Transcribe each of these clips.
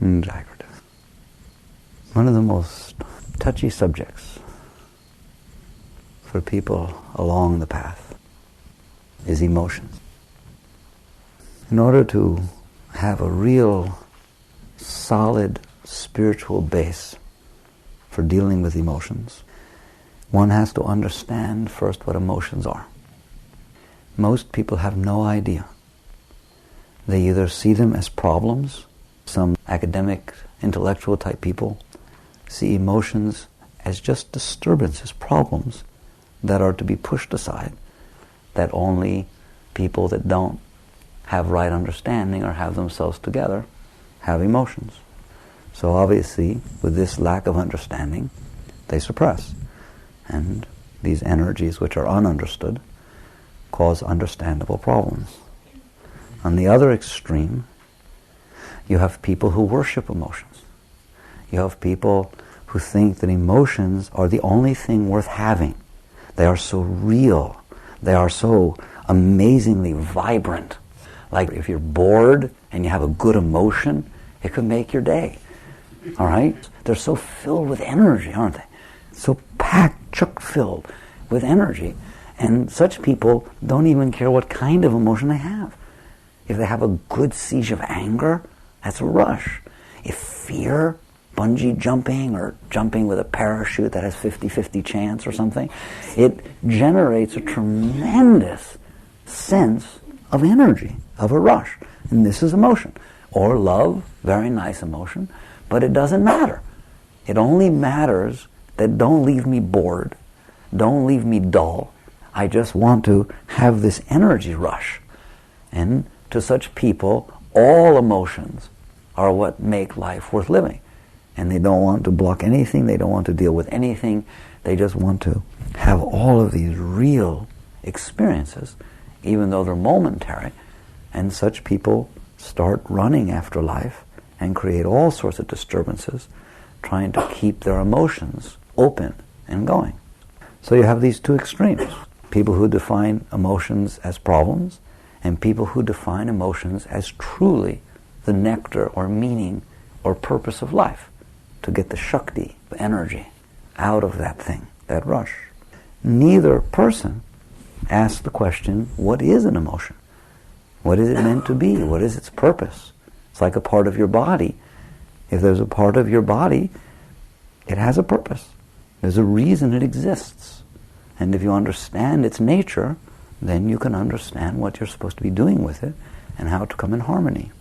Jagrata. One of the most touchy subjects for people along the path is emotions. In order to have a real solid spiritual base for dealing with emotions, one has to understand first what emotions are. Most people have no idea. They either see them as problems. Some academic, intellectual type people see emotions as just disturbances, problems that are to be pushed aside, that only people that don't have right understanding or have themselves together have emotions. So obviously, with this lack of understanding, they suppress. And these energies which are ununderstood cause understandable problems. On the other extreme, you have people who worship emotions. You have people who think that emotions are the only thing worth having. They are so real. They are so amazingly vibrant. Like if you're bored and you have a good emotion, it could make your day. All right? They're so filled with energy, aren't they? So packed, chock-filled with energy. And such people don't even care what kind of emotion they have. If they have a good siege of anger, that's a rush. If fear, bungee jumping or jumping with a parachute that has 50-50 chance or something, it generates a tremendous sense of energy, of a rush. And this is emotion. Or love, very nice emotion, but it doesn't matter. It only matters that don't leave me bored, don't leave me dull. I just want to have this energy rush. And to such people, all emotions are what make life worth living. And they don't want to block anything, they don't want to deal with anything, they just want to have all of these real experiences, even though they're momentary. And such people start running after life and create all sorts of disturbances, trying to keep their emotions open and going. So you have these two extremes. People who define emotions as problems, and people who define emotions as truly the nectar or meaning or purpose of life, to get the Shakti, the energy, out of that thing, that rush. Neither person asks the question, what is an emotion? What is it meant to be? What is its purpose? It's like a part of your body. If there's a part of your body, it has a purpose. There's a reason it exists. And if you understand its nature, then you can understand what you're supposed to be doing with it and how to come in harmony.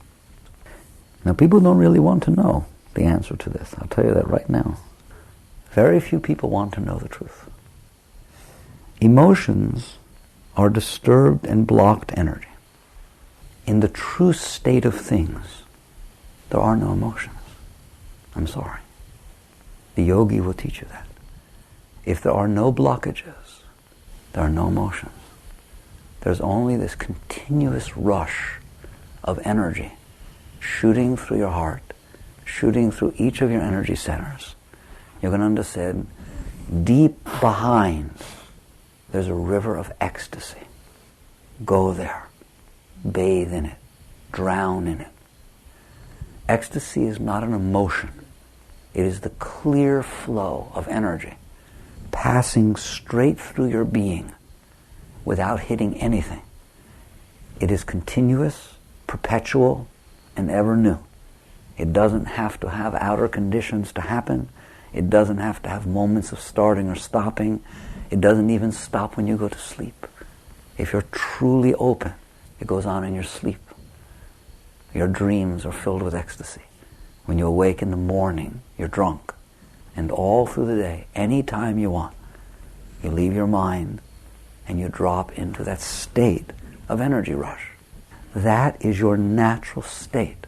Now, people don't really want to know the answer to this. I'll tell you that right now. Very few people want to know the truth. Emotions are disturbed and blocked energy. In the true state of things, there are no emotions. I'm sorry. The yogi will teach you that. If there are no blockages, there are no emotions. There's only this continuous rush of energy shooting through your heart, shooting through each of your energy centers. You can understand, deep behind, there's a river of ecstasy. Go there. Bathe in it. Drown in it. Ecstasy is not an emotion. It is the clear flow of energy passing straight through your being without hitting anything. It is continuous, perpetual, and ever new. It doesn't have to have outer conditions to happen. It doesn't have to have moments of starting or stopping. It doesn't even stop when you go to sleep. If you're truly open, it goes on in your sleep. Your dreams are filled with ecstasy. When you awake in the morning, you're drunk. And all through the day, any time you want, you leave your mind and you drop into that state of energy rush. That is your natural state.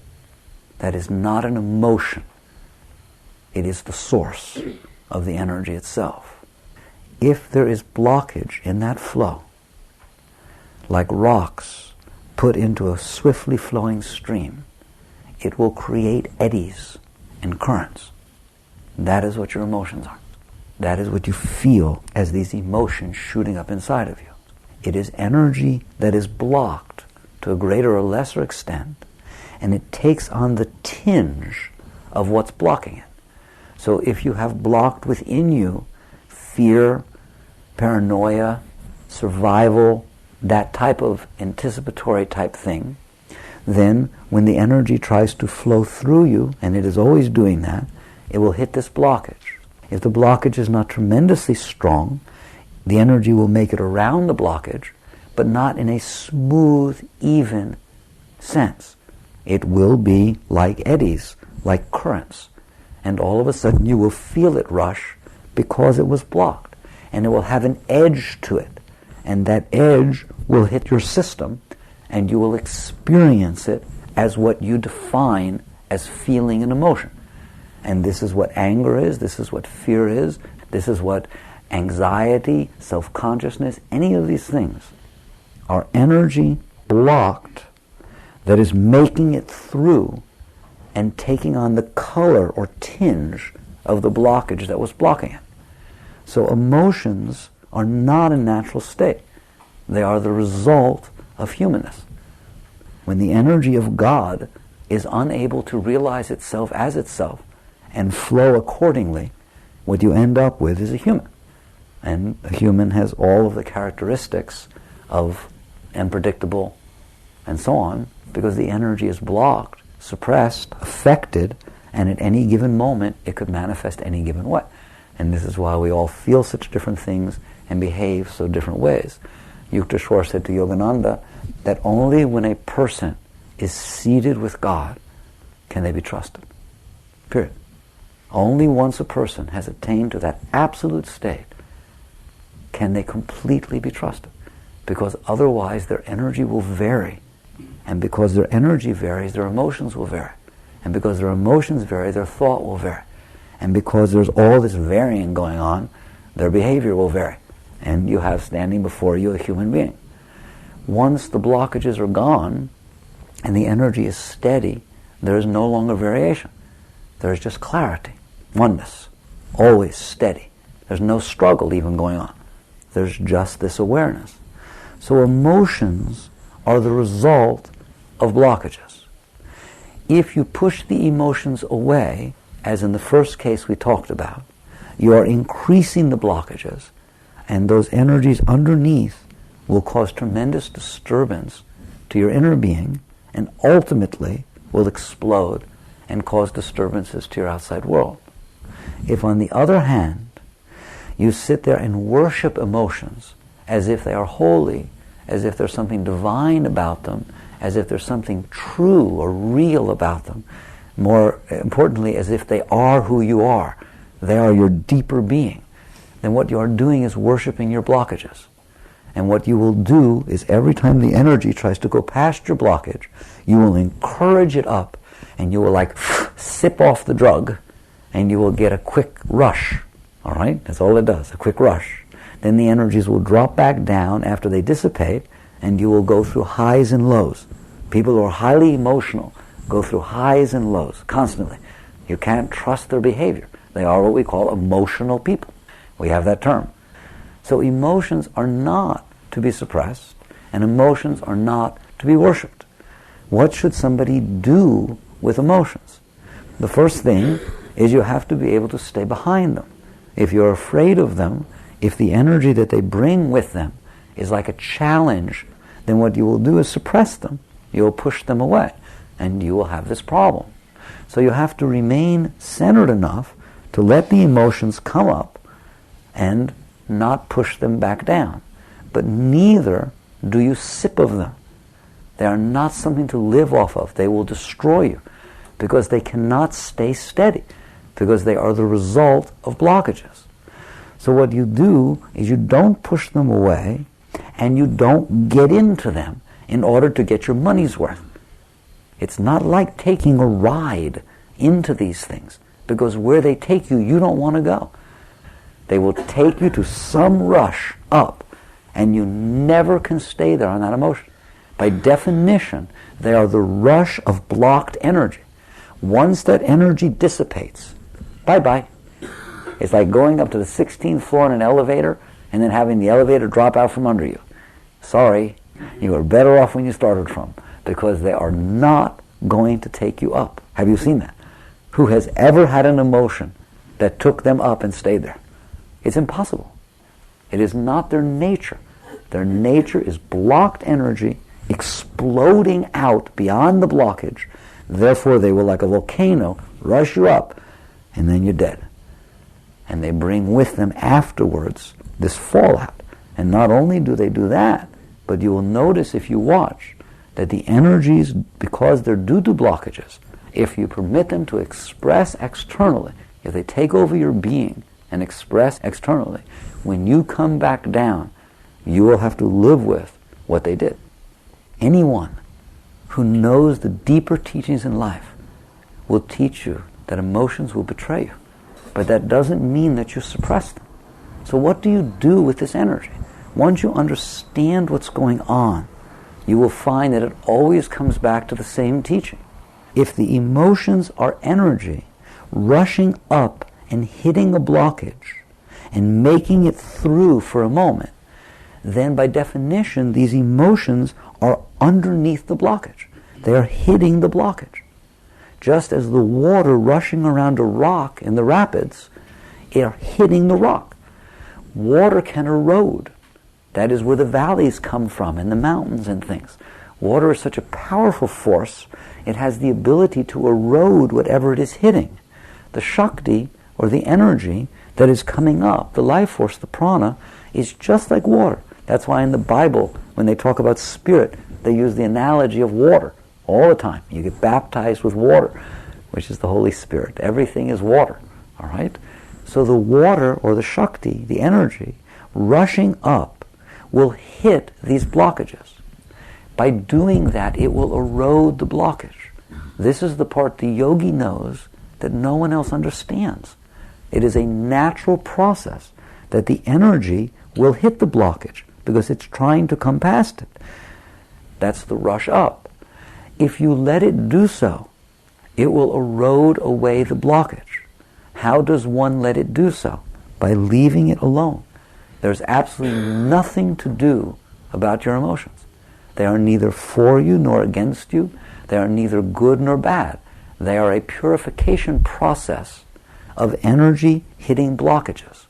That is not an emotion. It is the source of the energy itself. If there is blockage in that flow, like rocks put into a swiftly flowing stream, it will create eddies and currents. That is what your emotions are. That is what you feel as these emotions shooting up inside of you. It is energy that is blocked to a greater or lesser extent, and it takes on the tinge of what's blocking it. So if you have blocked within you fear, paranoia, survival, that type of anticipatory type thing, then when the energy tries to flow through you, and it is always doing that, it will hit this blockage. If the blockage is not tremendously strong, the energy will make it around the blockage, but not in a smooth, even sense. It will be like eddies, like currents. And all of a sudden you will feel it rush because it was blocked. And it will have an edge to it. And that edge will hit your system, and you will experience it as what you define as feeling and emotion. And this is what anger is, this is what fear is, this is what anxiety, self-consciousness, any of these things are energy blocked that is making it through and taking on the color or tinge of the blockage that was blocking it. So emotions are not a natural state. They are the result of humanness. When the energy of God is unable to realize itself as itself and flow accordingly, what you end up with is a human. And a human has all of the characteristics of unpredictable and so on, because the energy is blocked, suppressed, affected, and at any given moment it could manifest any given way. And this is why we all feel such different things and behave so different ways. Yukteswar said to Yogananda that only when a person is seated with God can they be trusted. Period. Only once a person has attained to that absolute state can they completely be trusted. Because otherwise their energy will vary. And because their energy varies, their emotions will vary. And because their emotions vary, their thought will vary. And because there's all this varying going on, their behavior will vary. And you have standing before you a human being. Once the blockages are gone and the energy is steady, there is no longer variation. There is just clarity, oneness, always steady. There's no struggle even going on. There's just this awareness. So emotions are the result of blockages. If you push the emotions away, as in the first case we talked about, you are increasing the blockages, and those energies underneath will cause tremendous disturbance to your inner being, and ultimately will explode and cause disturbances to your outside world. If, on the other hand, you sit there and worship emotions as if they are holy, as if there's something divine about them, as if there's something true or real about them, more importantly, as if they are who you are, they are your deeper being, then what you are doing is worshiping your blockages. And what you will do is every time the energy tries to go past your blockage, you will encourage it up, and you will like sip off the drug, and you will get a quick rush. All right? That's all it does, a quick rush. Then the energies will drop back down after they dissipate, and you will go through highs and lows. People who are highly emotional go through highs and lows constantly. You can't trust their behavior. They are what we call emotional people. We have that term. So emotions are not to be suppressed, and emotions are not to be worshipped. What should somebody do with emotions? The first thing is you have to be able to stay behind them. If you're afraid of them, if the energy that they bring with them is like a challenge, then what you will do is suppress them. You will push them away, and you will have this problem. So you have to remain centered enough to let the emotions come up and not push them back down. But neither do you sip of them. They are not something to live off of. They will destroy you because they cannot stay steady, because they are the result of blockages. So what you do is you don't push them away, and you don't get into them in order to get your money's worth. It's not like taking a ride into these things, because where they take you, you don't want to go. They will take you to some rush up, and you never can stay there on that emotion. By definition, they are the rush of blocked energy. Once that energy dissipates, bye-bye. It's like going up to the 16th floor in an elevator and then having the elevator drop out from under you. Sorry, you are better off when you started from, because they are not going to take you up. Have you seen that? who has ever had an emotion that took them up and stayed there. It's impossible. It is not their nature. Their nature is blocked energy exploding out beyond the blockage. Therefore, they will, like a volcano, rush you up, and then you're dead. And they bring with them afterwards this fallout. And not only do they do that, but you will notice if you watch that the energies, because they're due to blockages, if you permit them to express externally, if they take over your being and express externally, when you come back down, you will have to live with what they did. Anyone who knows the deeper teachings in life will teach you that emotions will betray you. But that doesn't mean that you suppress them. So what do you do with this energy? Once you understand what's going on, you will find that it always comes back to the same teaching. If the emotions are energy rushing up and hitting a blockage and making it through for a moment, then by definition these emotions are underneath the blockage. They are hitting the blockage. Just as the water rushing around a rock in the rapids are hitting the rock. Water can erode. That is where the valleys come from and the mountains and things. Water is such a powerful force, it has the ability to erode whatever it is hitting. The Shakti, or the energy that is coming up, the life force, the prana, is just like water. That's why in the Bible, when they talk about spirit, they use the analogy of water all the time. You get baptized with water, which is the Holy Spirit. Everything is water, all right? So the water, or the Shakti, the energy, rushing up, will hit these blockages. By doing that, it will erode the blockage. This is the part the yogi knows that no one else understands. It is a natural process that the energy will hit the blockage because it's trying to come past it. That's the rush up. If you let it do so, it will erode away the blockage. How does one let it do so? By leaving it alone. There's absolutely nothing to do about your emotions. They are neither for you nor against you. They are neither good nor bad. They are a purification process of energy hitting blockages.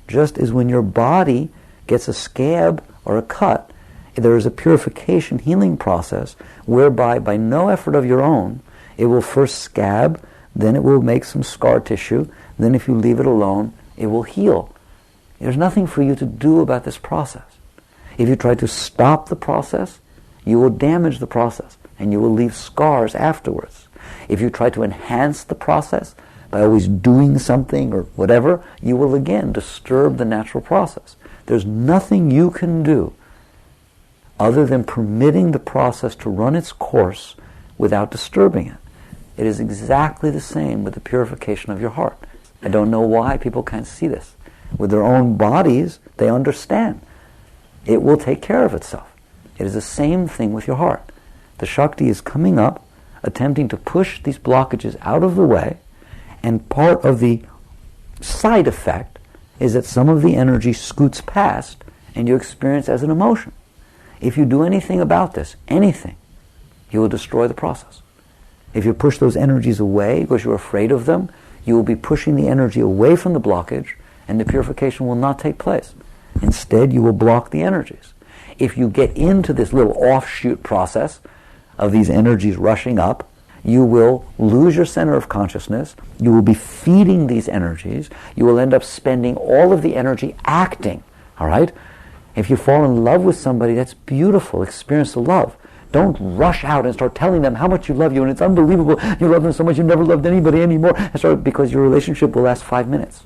Just as when your body gets a scab or a cut, there is a purification healing process whereby by no effort of your own, it will first scab, then it will make some scar tissue, then if you leave it alone, it will heal. There's nothing for you to do about this process. If you try to stop the process, you will damage the process and you will leave scars afterwards. If you try to enhance the process by always doing something or whatever, you will again disturb the natural process. There's nothing you can do other than permitting the process to run its course without disturbing it. It is exactly the same with the purification of your heart. I don't know why people can't see this. With their own bodies, they understand. It will take care of itself. It is the same thing with your heart. The Shakti is coming up, attempting to push these blockages out of the way, and part of the side effect is that some of the energy scoots past and you experience as an emotion. If you do anything about this, anything, you will destroy the process. If you push those energies away because you're afraid of them, you will be pushing the energy away from the blockage, and the purification will not take place. Instead, you will block the energies. If you get into this little offshoot process of these energies rushing up, you will lose your center of consciousness, you will be feeding these energies, you will end up spending all of the energy acting, all right? If you fall in love with somebody, that's beautiful, experience the love. Don't rush out and start telling them how much you love you, and it's unbelievable, you love them so much you never loved anybody anymore, because your relationship will last 5 minutes.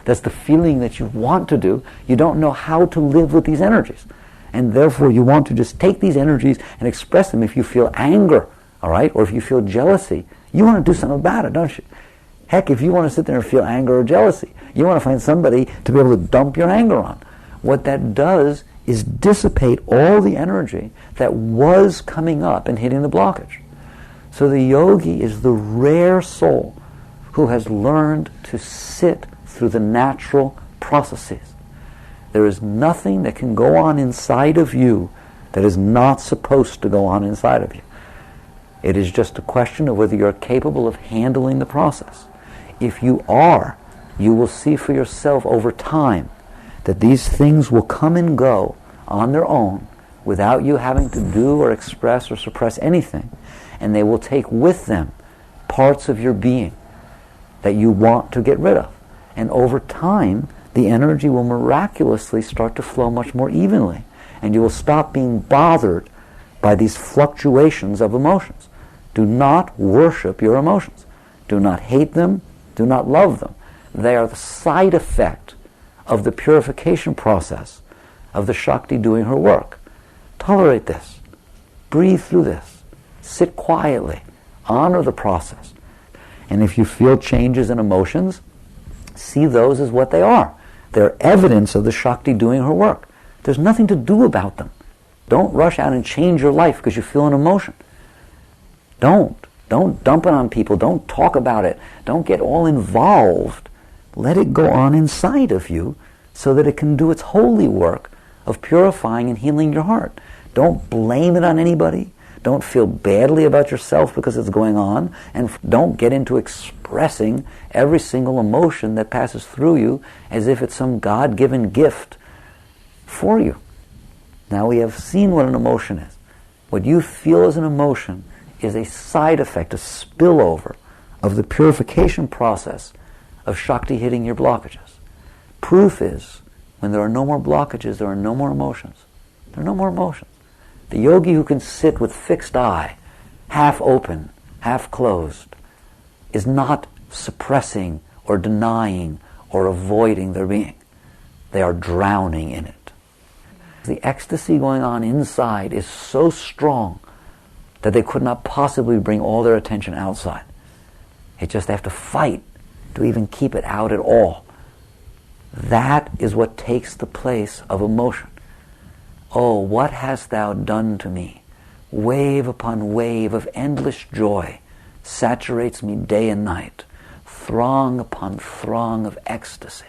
That's the feeling that you want to do. You don't know how to live with these energies. And therefore you want to just take these energies and express them. If you feel anger, all right, or if you feel jealousy, you want to do something about it, don't you? Heck, if you want to sit there and feel anger or jealousy, you want to find somebody to be able to dump your anger on. What that does is dissipate all the energy that was coming up and hitting the blockage. So the yogi is the rare soul who has learned to sit through the natural processes. There is nothing that can go on inside of you that is not supposed to go on inside of you. It is just a question of whether you're capable of handling the process. If you are, you will see for yourself over time that these things will come and go on their own without you having to do or express or suppress anything. And they will take with them parts of your being that you want to get rid of. And over time, the energy will miraculously start to flow much more evenly. And you will stop being bothered by these fluctuations of emotions. Do not worship your emotions. Do not hate them. Do not love them. They are the side effect of the purification process of the Shakti doing her work. Tolerate this. Breathe through this. Sit quietly. Honor the process. And if you feel changes in emotions, see those as what they are. They're evidence of the Shakti doing her work. There's nothing to do about them. Don't rush out and change your life because you feel an emotion. Don't dump it on people. Don't talk about it. Don't get all involved. Let it go on inside of you so that it can do its holy work of purifying and healing your heart. Don't blame it on anybody. Don't feel badly about yourself because it's going on. And don't get into expressing every single emotion that passes through you as if it's some God-given gift for you. Now we have seen what an emotion is. What you feel as an emotion is a side effect, a spillover of the purification process of Shakti hitting your blockages. Proof is, when there are no more blockages, there are no more emotions. There are no more emotions. The yogi who can sit with fixed eye, half open, half closed, is not suppressing or denying or avoiding their being. They are drowning in it. The ecstasy going on inside is so strong that they could not possibly bring all their attention outside. They just have to fight to even keep it out at all. That is what takes the place of emotion. Oh, what hast thou done to me? Wave upon wave of endless joy saturates me day and night. Throng upon throng of ecstasy.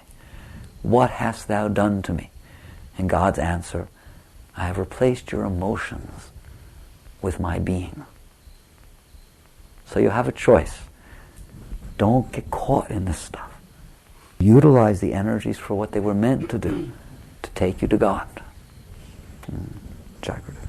What hast thou done to me? And God's answer, I have replaced your emotions with my being. So you have a choice. Don't get caught in this stuff. Utilize the energies for what they were meant to do, to take you to God. Jagrata.